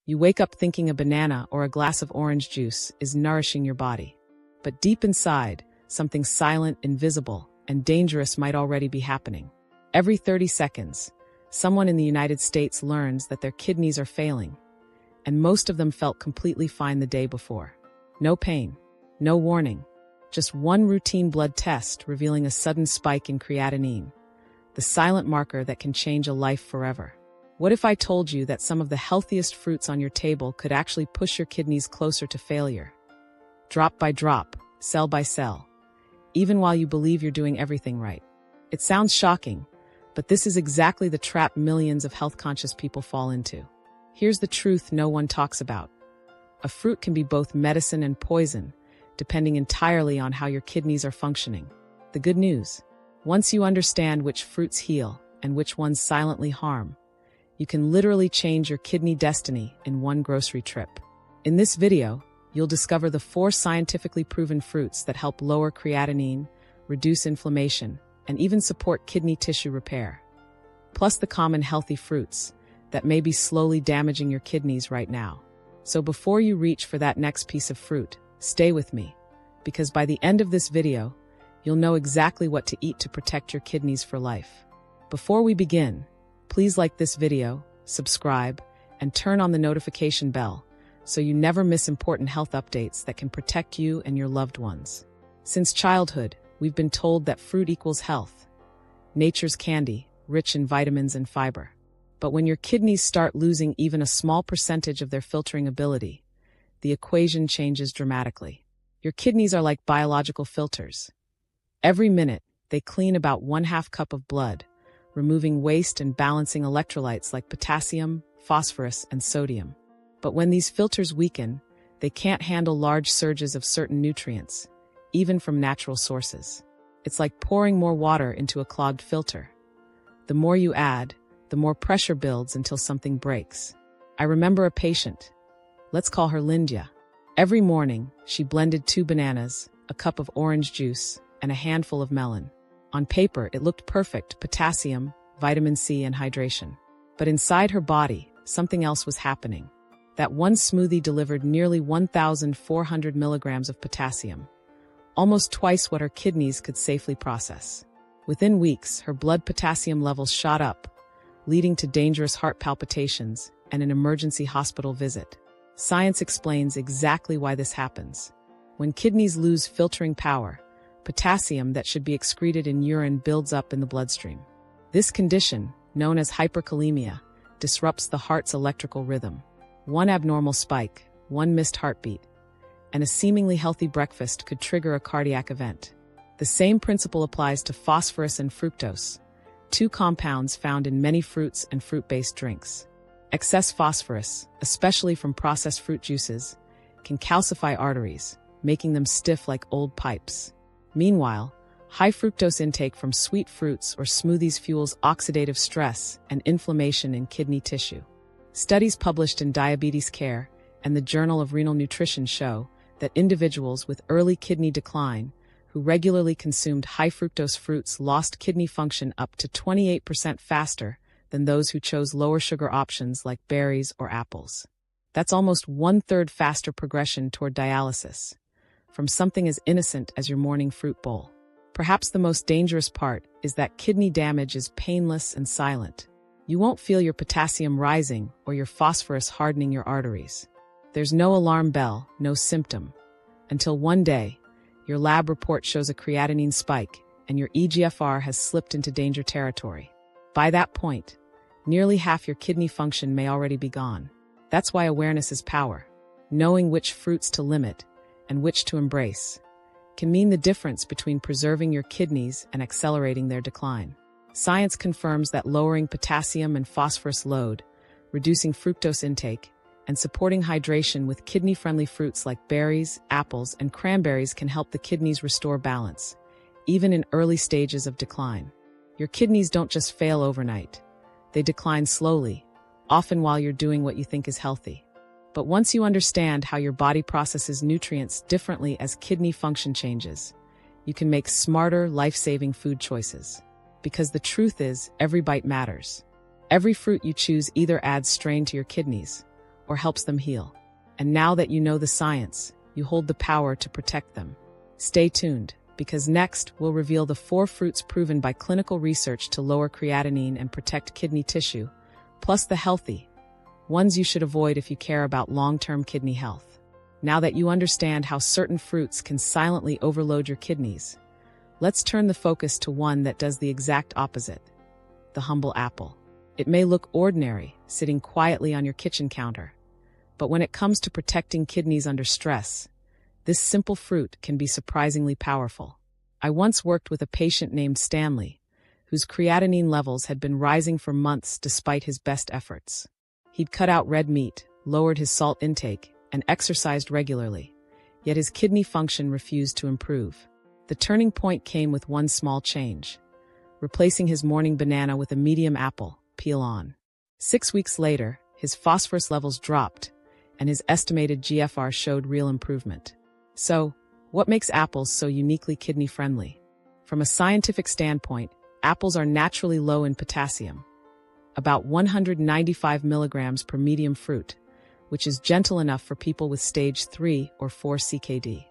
You wake up thinking a banana or a glass of orange juice is nourishing your body. But deep inside, something silent, invisible, and dangerous might already be happening. Every 30 seconds, someone in the United States learns that their kidneys are failing, and most of them felt completely fine the day before. No pain, no warning, just one routine blood test revealing a sudden spike in creatinine, the silent marker that can change a life forever. What if I told you that some of the healthiest fruits on your table could actually push your kidneys closer to failure? Drop by drop, cell by cell, even while you believe you're doing everything right. It sounds shocking, but this is exactly the trap millions of health-conscious people fall into. Here's the truth no one talks about. A fruit can be both medicine and poison, depending entirely on how your kidneys are functioning. The good news: once you understand which fruits heal and which ones silently harm, you can literally change your kidney destiny in one grocery trip. In this video, you'll discover the 4 scientifically proven fruits that help lower creatinine, reduce inflammation, and even support kidney tissue repair. Plus the common healthy fruits that may be slowly damaging your kidneys right now. So before you reach for that next piece of fruit, stay with me, because by the end of this video, you'll know exactly what to eat to protect your kidneys for life. Before we begin, please like this video, subscribe, and turn on the notification bell so you never miss important health updates that can protect you and your loved ones. Since childhood, we've been told that fruit equals health, nature's candy, rich in vitamins and fiber. But when your kidneys start losing even a small percentage of their filtering ability, the equation changes dramatically. Your kidneys are like biological filters. Every minute, they clean about 1/2 cup of blood, removing waste and balancing electrolytes like potassium, phosphorus, and sodium. But when these filters weaken, they can't handle large surges of certain nutrients, even from natural sources. It's like pouring more water into a clogged filter. The more you add, the more pressure builds until something breaks. I remember a patient. Let's call her Lydia. Every morning, she blended 2 bananas, a cup of orange juice, and a handful of melon. On paper, it looked perfect: potassium, vitamin C, and hydration. But inside her body, something else was happening. That one smoothie delivered nearly 1,400 milligrams of potassium, almost twice what her kidneys could safely process. Within weeks, her blood potassium levels shot up, leading to dangerous heart palpitations and an emergency hospital visit. Science explains exactly why this happens. When kidneys lose filtering power, potassium that should be excreted in urine builds up in the bloodstream. This condition, known as hyperkalemia, disrupts the heart's electrical rhythm. One abnormal spike, one missed heartbeat, and a seemingly healthy breakfast could trigger a cardiac event. The same principle applies to phosphorus and fructose, 2 compounds found in many fruits and fruit-based drinks. Excess phosphorus, especially from processed fruit juices, can calcify arteries, making them stiff like old pipes. Meanwhile, high fructose intake from sweet fruits or smoothies fuels oxidative stress and inflammation in kidney tissue. Studies published in Diabetes Care and the Journal of Renal Nutrition show that individuals with early kidney decline who regularly consumed high fructose fruits lost kidney function up to 28% faster than those who chose lower sugar options like berries or apples. That's almost 1/3 faster progression toward dialysis, from something as innocent as your morning fruit bowl. Perhaps the most dangerous part is that kidney damage is painless and silent. You won't feel your potassium rising or your phosphorus hardening your arteries. There's no alarm bell, no symptom, until one day, your lab report shows a creatinine spike and your eGFR has slipped into danger territory. By that point, nearly half your kidney function may already be gone. That's why awareness is power. Knowing which fruits to limit and which to embrace can mean the difference between preserving your kidneys and accelerating their decline. Science confirms that lowering potassium and phosphorus load, reducing fructose intake, and supporting hydration with kidney-friendly fruits like berries, apples, and cranberries can help the kidneys restore balance, even in early stages of decline. Your kidneys don't just fail overnight. They decline slowly, often while you're doing what you think is healthy. But once you understand how your body processes nutrients differently as kidney function changes, you can make smarter, life-saving food choices. Because the truth is, every bite matters. Every fruit you choose either adds strain to your kidneys or helps them heal. And now that you know the science, you hold the power to protect them. Stay tuned, because next we'll reveal the 4 fruits proven by clinical research to lower creatinine and protect kidney tissue, plus the healthy ones you should avoid if you care about long-term kidney health. Now that you understand how certain fruits can silently overload your kidneys, let's turn the focus to one that does the exact opposite: the humble apple. It may look ordinary, sitting quietly on your kitchen counter, but when it comes to protecting kidneys under stress, this simple fruit can be surprisingly powerful. I once worked with a patient named Stanley, whose creatinine levels had been rising for months despite his best efforts. He'd cut out red meat, lowered his salt intake, and exercised regularly, yet his kidney function refused to improve. The turning point came with one small change: replacing his morning banana with a medium apple, peel on. 6 weeks later, his phosphorus levels dropped, and his estimated GFR showed real improvement. So, what makes apples so uniquely kidney-friendly? From a scientific standpoint, apples are naturally low in potassium, about 195 milligrams per medium fruit, which is gentle enough for people with stage 3 or 4 CKD.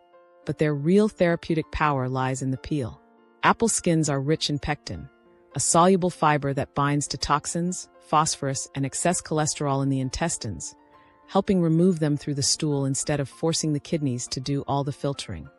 But their real therapeutic power lies in the peel. Apple skins are rich in pectin, a soluble fiber that binds to toxins, phosphorus, and excess cholesterol in the intestines, helping remove them through the stool instead of forcing the kidneys to do all the filtering.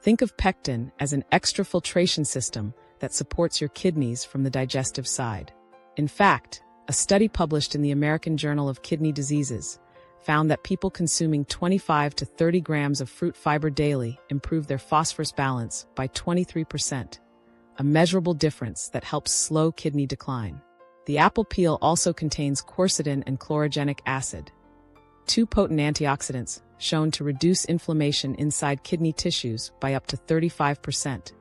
Think of pectin as an extra filtration system that supports your kidneys from the digestive side. In fact, a study published in the American Journal of Kidney Diseases found that people consuming 25 to 30 grams of fruit fiber daily improved their phosphorus balance by 23%, a measurable difference that helps slow kidney decline. The apple peel also contains quercetin and chlorogenic acid, 2 potent antioxidants shown to reduce inflammation inside kidney tissues by up to 35%,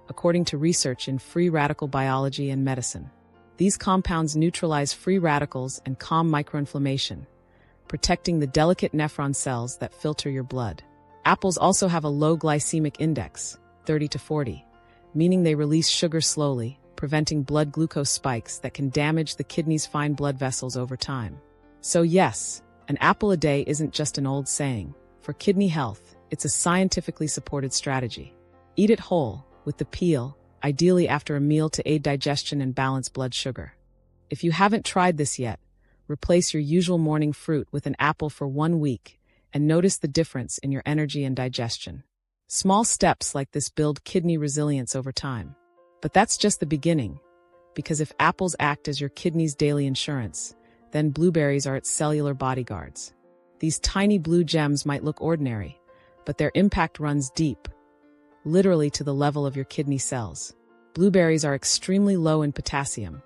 according to research in free radical biology and medicine. These compounds neutralize free radicals and calm microinflammation, protecting the delicate nephron cells that filter your blood. Apples also have a low glycemic index, 30 to 40, meaning they release sugar slowly, preventing blood glucose spikes that can damage the kidney's fine blood vessels over time. So yes, an apple a day isn't just an old saying. For kidney health, it's a scientifically supported strategy. Eat it whole, with the peel, ideally after a meal to aid digestion and balance blood sugar. If you haven't tried this yet, replace your usual morning fruit with an apple for 1 week and notice the difference in your energy and digestion. Small steps like this build kidney resilience over time. But that's just the beginning, because if apples act as your kidney's daily insurance, then blueberries are its cellular bodyguards. These tiny blue gems might look ordinary, but their impact runs deep, literally to the level of your kidney cells. Blueberries are extremely low in potassium,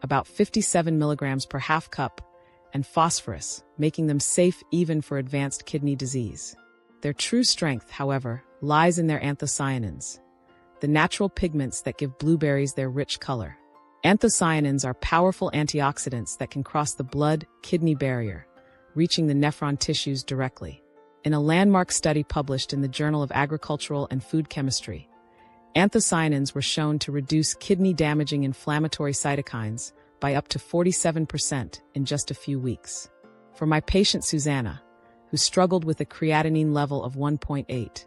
about 57 milligrams per half cup, and phosphorus, making them safe even for advanced kidney disease. Their true strength, however, lies in their anthocyanins, the natural pigments that give blueberries their rich color. Anthocyanins are powerful antioxidants that can cross the blood-kidney barrier, reaching the nephron tissues directly. In a landmark study published in the Journal of Agricultural and Food Chemistry, anthocyanins were shown to reduce kidney-damaging inflammatory cytokines by up to 47% in just a few weeks. For my patient Susanna, who struggled with a creatinine level of 1.8,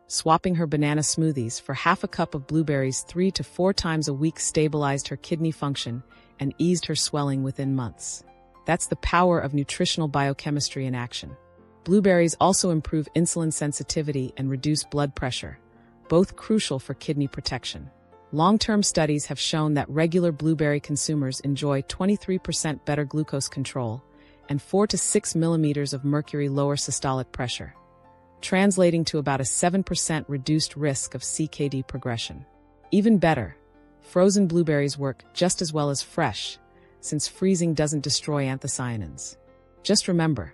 swapping her banana smoothies for half a cup of blueberries 3 to 4 times a week stabilized her kidney function and eased her swelling within months. That's the power of nutritional biochemistry in action. Blueberries also improve insulin sensitivity and reduce blood pressure, both crucial for kidney protection. Long-term studies have shown that regular blueberry consumers enjoy 23% better glucose control and 4 to 6 millimeters of mercury lower systolic pressure, translating to about a 7% reduced risk of CKD progression. Even better, frozen blueberries work just as well as fresh, since freezing doesn't destroy anthocyanins. Just remember,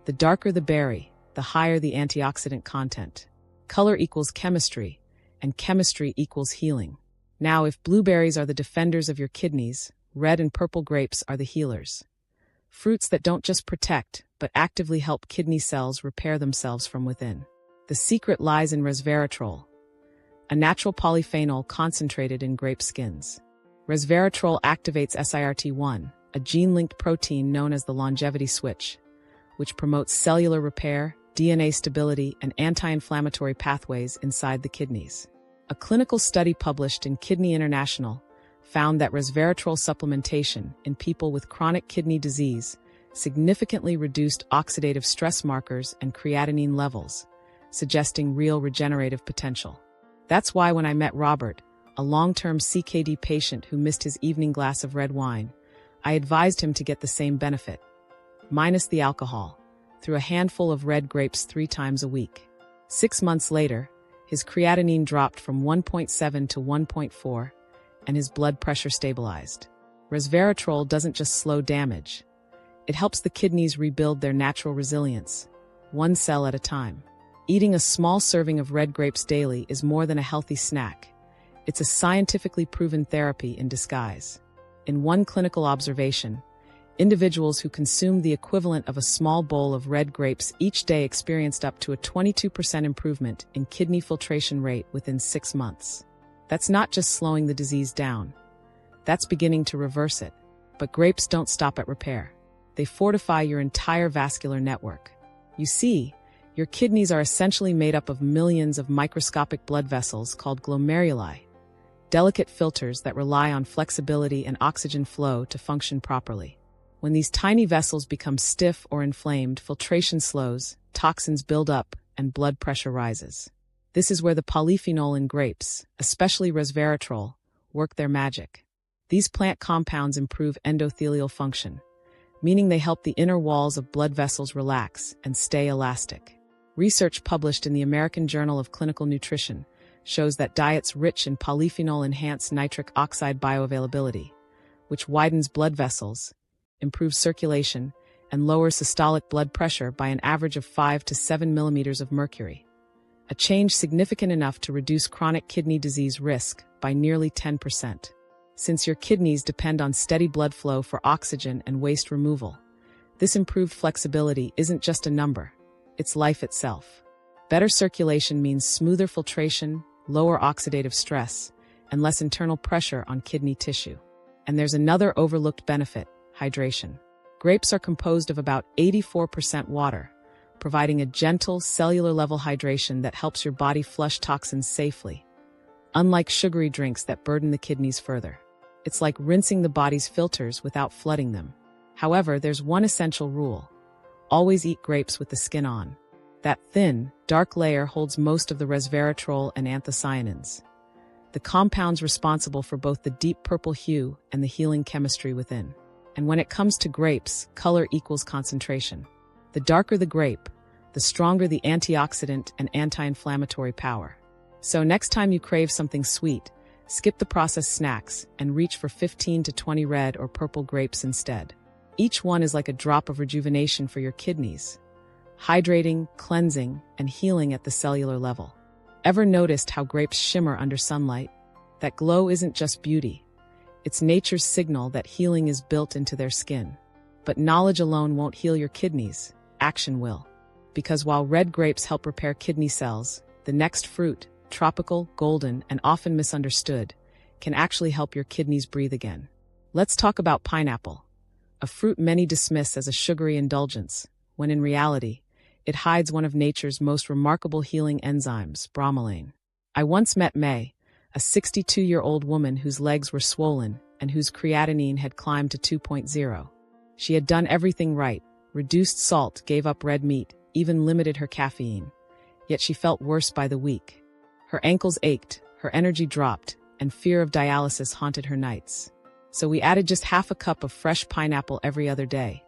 the darker the berry, the higher the antioxidant content. Color equals chemistry, and chemistry equals healing. Now, if blueberries are the defenders of your kidneys, red and purple grapes are the healers. Fruits that don't just protect, but actively help kidney cells repair themselves from within. The secret lies in resveratrol, a natural polyphenol concentrated in grape skins. Resveratrol activates SIRT1, a gene-linked protein known as the longevity switch, which promotes cellular repair, DNA stability, and anti-inflammatory pathways inside the kidneys. A clinical study published in Kidney International found that resveratrol supplementation in people with chronic kidney disease significantly reduced oxidative stress markers and creatinine levels, suggesting real regenerative potential. That's why when I met Robert, a long-term CKD patient who missed his evening glass of red wine, I advised him to get the same benefit, minus the alcohol, through a handful of red grapes 3 times a week. 6 months later, his creatinine dropped from 1.7 to 1.4, and his blood pressure stabilized. Resveratrol doesn't just slow damage. It helps the kidneys rebuild their natural resilience, one cell at a time. Eating a small serving of red grapes daily is more than a healthy snack. It's a scientifically proven therapy in disguise. In one clinical observation, individuals who consumed the equivalent of a small bowl of red grapes each day experienced up to a 22% improvement in kidney filtration rate within 6 months. That's not just slowing the disease down. That's beginning to reverse it. But grapes don't stop at repair. They fortify your entire vascular network. You see, your kidneys are essentially made up of millions of microscopic blood vessels called glomeruli, delicate filters that rely on flexibility and oxygen flow to function properly. When these tiny vessels become stiff or inflamed, filtration slows, toxins build up, and blood pressure rises. This is where the polyphenol in grapes, especially resveratrol, work their magic. These plant compounds improve endothelial function, meaning they help the inner walls of blood vessels relax and stay elastic. Research published in the American Journal of Clinical Nutrition shows that diets rich in polyphenol enhance nitric oxide bioavailability, which widens blood vessels, improves circulation, and lowers systolic blood pressure by an average of 5 to 7 millimeters of mercury, a change significant enough to reduce chronic kidney disease risk by nearly 10%. Since your kidneys depend on steady blood flow for oxygen and waste removal, this improved flexibility isn't just a number, it's life itself. Better circulation means smoother filtration, lower oxidative stress, and less internal pressure on kidney tissue. And there's another overlooked benefit: hydration. Grapes are composed of about 84% water, providing a gentle, cellular-level hydration that helps your body flush toxins safely, unlike sugary drinks that burden the kidneys further. It's like rinsing the body's filters without flooding them. However, there's one essential rule: always eat grapes with the skin on. That thin, dark layer holds most of the resveratrol and anthocyanins, the compounds responsible for both the deep purple hue and the healing chemistry within. And when it comes to grapes, color equals concentration. The darker the grape, the stronger the antioxidant and anti-inflammatory power. So next time you crave something sweet, skip the processed snacks and reach for 15 to 20 red or purple grapes instead. Each one is like a drop of rejuvenation for your kidneys, hydrating, cleansing, and healing at the cellular level. Ever noticed how grapes shimmer under sunlight? That glow isn't just beauty. It's nature's signal that healing is built into their skin. But knowledge alone won't heal your kidneys, action will. Because while red grapes help repair kidney cells, the next fruit, tropical, golden, and often misunderstood, can actually help your kidneys breathe again. Let's talk about pineapple, a fruit many dismiss as a sugary indulgence, when in reality, it hides one of nature's most remarkable healing enzymes, bromelain. I once met May, a 62-year-old woman whose legs were swollen and whose creatinine had climbed to 2.0. She had done everything right, reduced salt, gave up red meat, even limited her caffeine. Yet she felt worse by the week. Her ankles ached, her energy dropped, and fear of dialysis haunted her nights. So we added just half a cup of fresh pineapple every other day,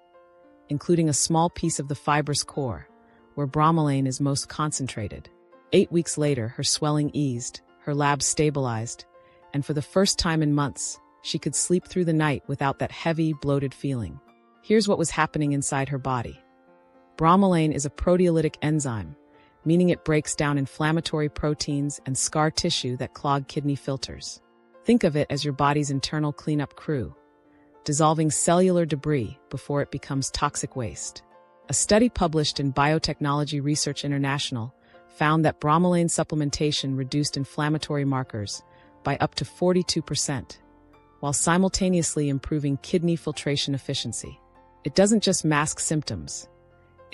including a small piece of the fibrous core, where bromelain is most concentrated. 8 weeks later, her swelling eased, her labs stabilized, and for the first time in months, she could sleep through the night without that heavy, bloated feeling. Here's what was happening inside her body. Bromelain is a proteolytic enzyme, meaning it breaks down inflammatory proteins and scar tissue that clog kidney filters. Think of it as your body's internal cleanup crew, dissolving cellular debris before it becomes toxic waste. A study published in Biotechnology Research International found that bromelain supplementation reduced inflammatory markers by up to 42%, while simultaneously improving kidney filtration efficiency. It doesn't just mask symptoms.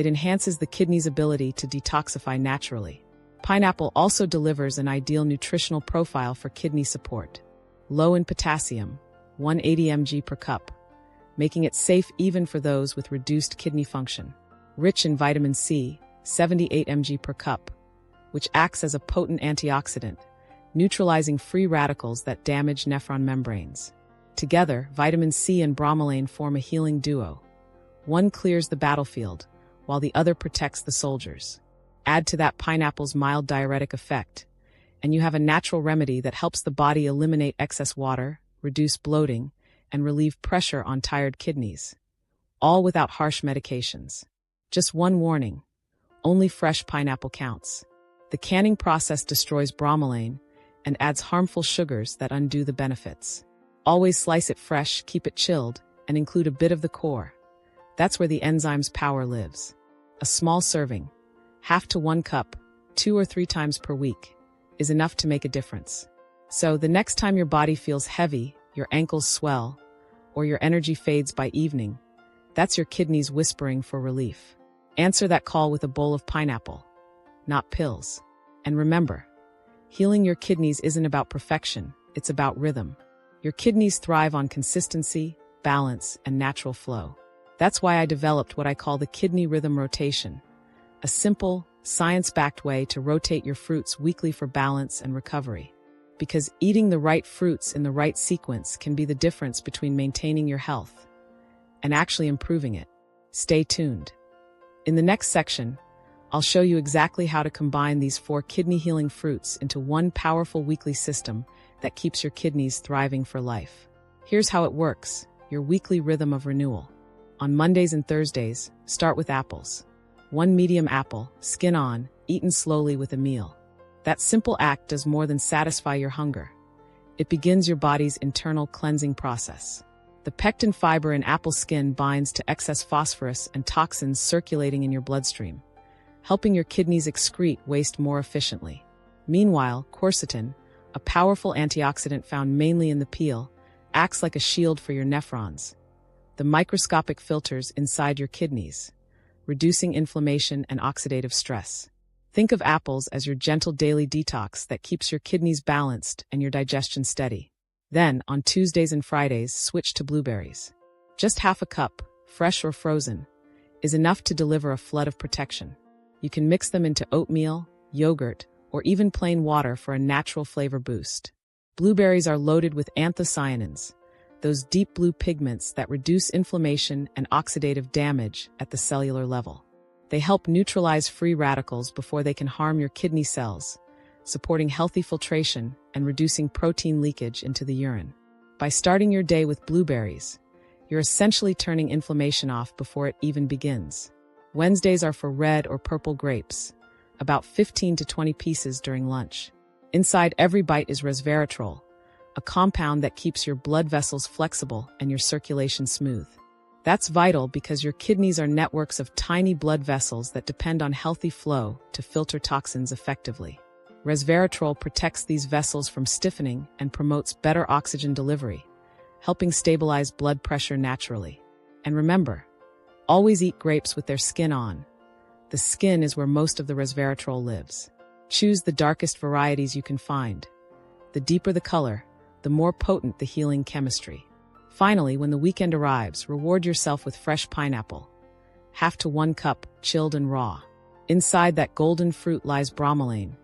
It enhances the kidney's ability to detoxify naturally. Pineapple also delivers an ideal nutritional profile for kidney support. Low in potassium, 180 mg per cup, making it safe even for those with reduced kidney function. Rich in vitamin C, 78 mg per cup, which acts as a potent antioxidant, neutralizing free radicals that damage nephron membranes. Together, vitamin C and bromelain form a healing duo. One clears the battlefield, while the other protects the soldiers. Add to that pineapple's mild diuretic effect, and you have a natural remedy that helps the body eliminate excess water, reduce bloating, and relieve pressure on tired kidneys. All without harsh medications. Just one warning: only fresh pineapple counts. The canning process destroys bromelain and adds harmful sugars that undo the benefits. Always slice it fresh, keep it chilled, and include a bit of the core. That's where the enzymes' power lives. A small serving, half to 1 cup, 2 or 3 times per week, is enough to make a difference. So the next time your body feels heavy, your ankles swell, or your energy fades by evening, that's your kidneys whispering for relief. Answer that call with a bowl of pineapple, not pills. And remember, healing your kidneys isn't about perfection, it's about rhythm. Your kidneys thrive on consistency, balance, and natural flow. That's why I developed what I call the kidney rhythm rotation, a simple, science-backed way to rotate your fruits weekly for balance and recovery. Because eating the right fruits in the right sequence can be the difference between maintaining your health and actually improving it. Stay tuned. In the next section, I'll show you exactly how to combine these 4 kidney-healing fruits into one powerful weekly system that keeps your kidneys thriving for life. Here's how it works: your weekly rhythm of renewal. On Mondays and Thursdays, start with apples. 1 medium apple, skin on, eaten slowly with a meal. That simple act does more than satisfy your hunger. It begins your body's internal cleansing process. The pectin fiber in apple skin binds to excess phosphorus and toxins circulating in your bloodstream, helping your kidneys excrete waste more efficiently. Meanwhile, quercetin, a powerful antioxidant found mainly in the peel, acts like a shield for your nephrons, the microscopic filters inside your kidneys, reducing inflammation and oxidative stress. Think of apples as your gentle daily detox that keeps your kidneys balanced and your digestion steady. Then, on Tuesdays and Fridays, switch to blueberries. Just half a cup, fresh or frozen, is enough to deliver a flood of protection. You can mix them into oatmeal, yogurt, or even plain water for a natural flavor boost. Blueberries are loaded with anthocyanins, those deep blue pigments that reduce inflammation and oxidative damage at the cellular level. They help neutralize free radicals before they can harm your kidney cells, supporting healthy filtration and reducing protein leakage into the urine. By starting your day with blueberries, you're essentially turning inflammation off before it even begins. Wednesdays are for red or purple grapes, about 15 to 20 pieces during lunch. Inside every bite is resveratrol, a compound that keeps your blood vessels flexible and your circulation smooth. That's vital because your kidneys are networks of tiny blood vessels that depend on healthy flow to filter toxins effectively. Resveratrol protects these vessels from stiffening and promotes better oxygen delivery, helping stabilize blood pressure naturally. And remember, always eat grapes with their skin on. The skin is where most of the resveratrol lives. Choose the darkest varieties you can find. The deeper the color, the more potent the healing chemistry. Finally, when the weekend arrives, reward yourself with fresh pineapple. Half to 1 cup, chilled and raw. Inside that golden fruit lies bromelain,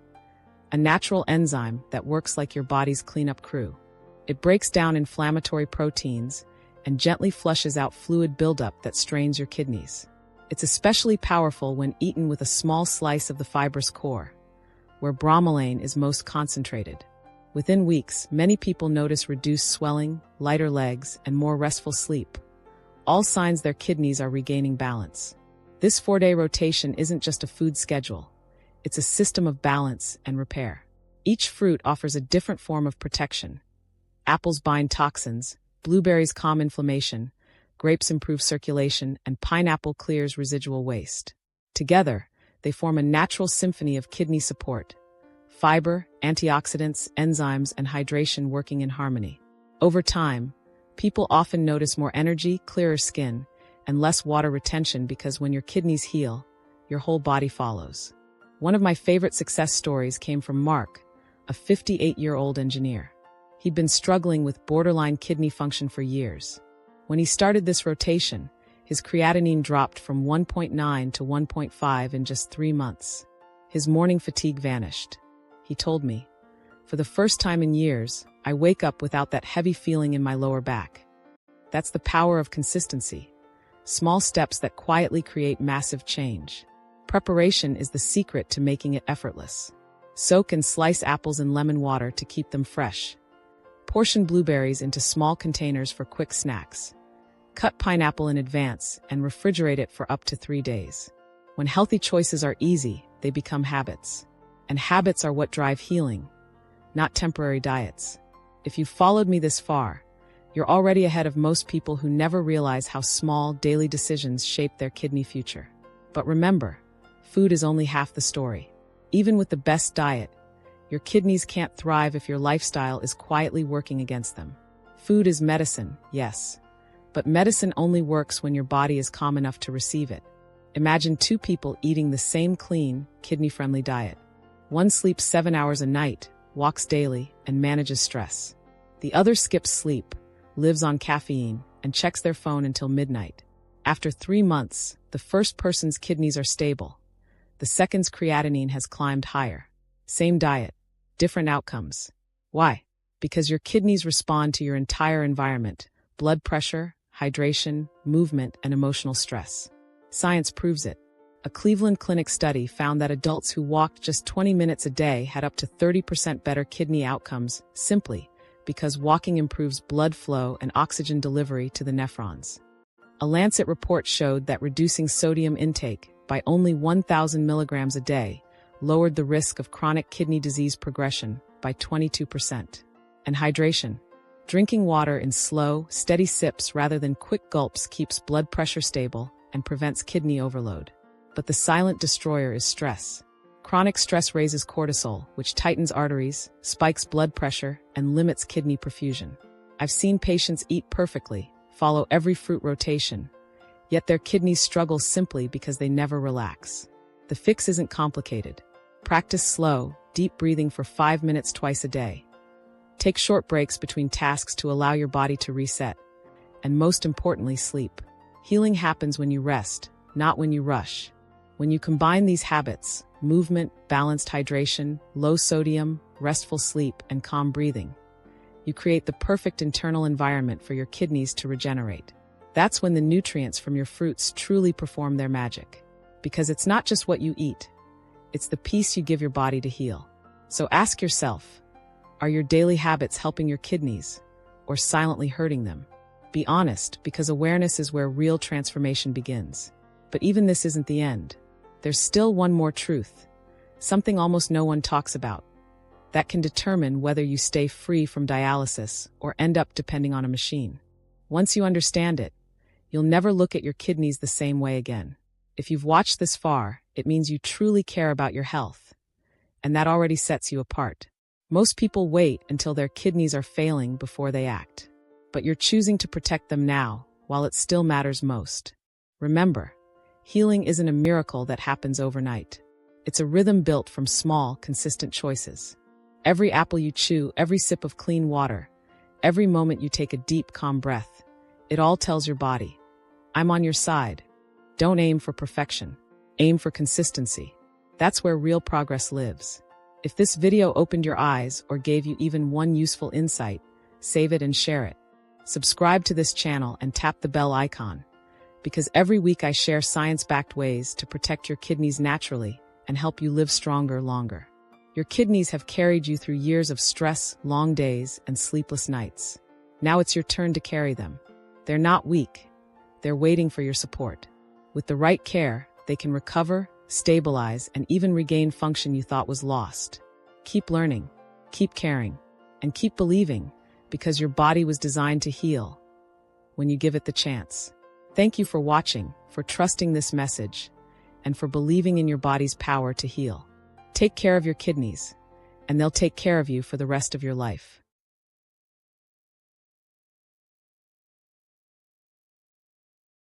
a natural enzyme that works like your body's cleanup crew. It breaks down inflammatory proteins and gently flushes out fluid buildup that strains your kidneys. It's especially powerful when eaten with a small slice of the fibrous core, where bromelain is most concentrated. Within weeks, many people notice reduced swelling, lighter legs, and more restful sleep, all signs their kidneys are regaining balance. This 4-day rotation isn't just a food schedule. It's a system of balance and repair. Each fruit offers a different form of protection. Apples bind toxins, blueberries calm inflammation, grapes improve circulation, and pineapple clears residual waste. Together, they form a natural symphony of kidney support: fiber, antioxidants, enzymes, and hydration working in harmony. Over time, people often notice more energy, clearer skin, and less water retention, because when your kidneys heal, your whole body follows. One of my favorite success stories came from Mark, a 58-year-old engineer. He'd been struggling with borderline kidney function for years. When he started this rotation, his creatinine dropped from 1.9 to 1.5 in just 3 months. His morning fatigue vanished. He told me, "For the first time in years, I wake up without that heavy feeling in my lower back." That's the power of consistency. Small steps that quietly create massive change. Preparation is the secret to making it effortless. Soak and slice apples in lemon water to keep them fresh. Portion blueberries into small containers for quick snacks. Cut pineapple in advance and refrigerate it for up to 3 days. When healthy choices are easy, they become habits. And habits are what drive healing, not temporary diets. If you've followed me this far, you're already ahead of most people who never realize how small daily decisions shape their kidney future. But remember, food is only half the story. Even with the best diet, your kidneys can't thrive if your lifestyle is quietly working against them. Food is medicine, yes, but medicine only works when your body is calm enough to receive it. Imagine 2 people eating the same clean, kidney-friendly diet. One sleeps 7 hours a night, walks daily, and manages stress. The other skips sleep, lives on caffeine, and checks their phone until midnight. After 3 months, the first person's kidneys are stable. The second's creatinine has climbed higher. Same diet, different outcomes. Why? Because your kidneys respond to your entire environment: blood pressure, hydration, movement, and emotional stress. Science proves it. A Cleveland Clinic study found that adults who walked just 20 minutes a day had up to 30% better kidney outcomes, simply because walking improves blood flow and oxygen delivery to the nephrons. A Lancet report showed that reducing sodium intake by only 1,000 milligrams a day lowered the risk of chronic kidney disease progression by 22%. And hydration. Drinking water in slow, steady sips rather than quick gulps keeps blood pressure stable and prevents kidney overload. But the silent destroyer is stress. Chronic stress raises cortisol, which tightens arteries, spikes blood pressure, and limits kidney perfusion. I've seen patients eat perfectly, follow every fruit rotation, yet their kidneys struggle simply because they never relax. The fix isn't complicated. Practice slow, deep breathing for 5 minutes twice a day. Take short breaks between tasks to allow your body to reset. And most importantly, sleep. Healing happens when you rest, not when you rush. When you combine these habits, movement, balanced hydration, low sodium, restful sleep, and calm breathing, you create the perfect internal environment for your kidneys to regenerate. That's when the nutrients from your fruits truly perform their magic. Because it's not just what you eat, it's the peace you give your body to heal. So ask yourself, are your daily habits helping your kidneys or silently hurting them? Be honest, because awareness is where real transformation begins. But even this isn't the end. There's still one more truth, something almost no one talks about, that can determine whether you stay free from dialysis or end up depending on a machine. Once you understand it, you'll never look at your kidneys the same way again. If you've watched this far, it means you truly care about your health, and that already sets you apart. Most people wait until their kidneys are failing before they act, but you're choosing to protect them now, while it still matters most. Remember, healing isn't a miracle that happens overnight. It's a rhythm built from small, consistent choices. Every apple you chew, every sip of clean water, every moment you take a deep, calm breath, it all tells your body, I'm on your side. Don't aim for perfection. Aim for consistency. That's where real progress lives. If this video opened your eyes or gave you even one useful insight, save it and share it. Subscribe to this channel and tap the bell icon, because every week I share science-backed ways to protect your kidneys naturally and help you live stronger longer. Your kidneys have carried you through years of stress, long days, and sleepless nights. Now it's your turn to carry them. They're not weak. They're waiting for your support. With the right care, they can recover, stabilize, and even regain function you thought was lost. Keep learning, keep caring, and keep believing, because your body was designed to heal when you give it the chance. Thank you for watching, for trusting this message, and for believing in your body's power to heal. Take care of your kidneys, and they'll take care of you for the rest of your life.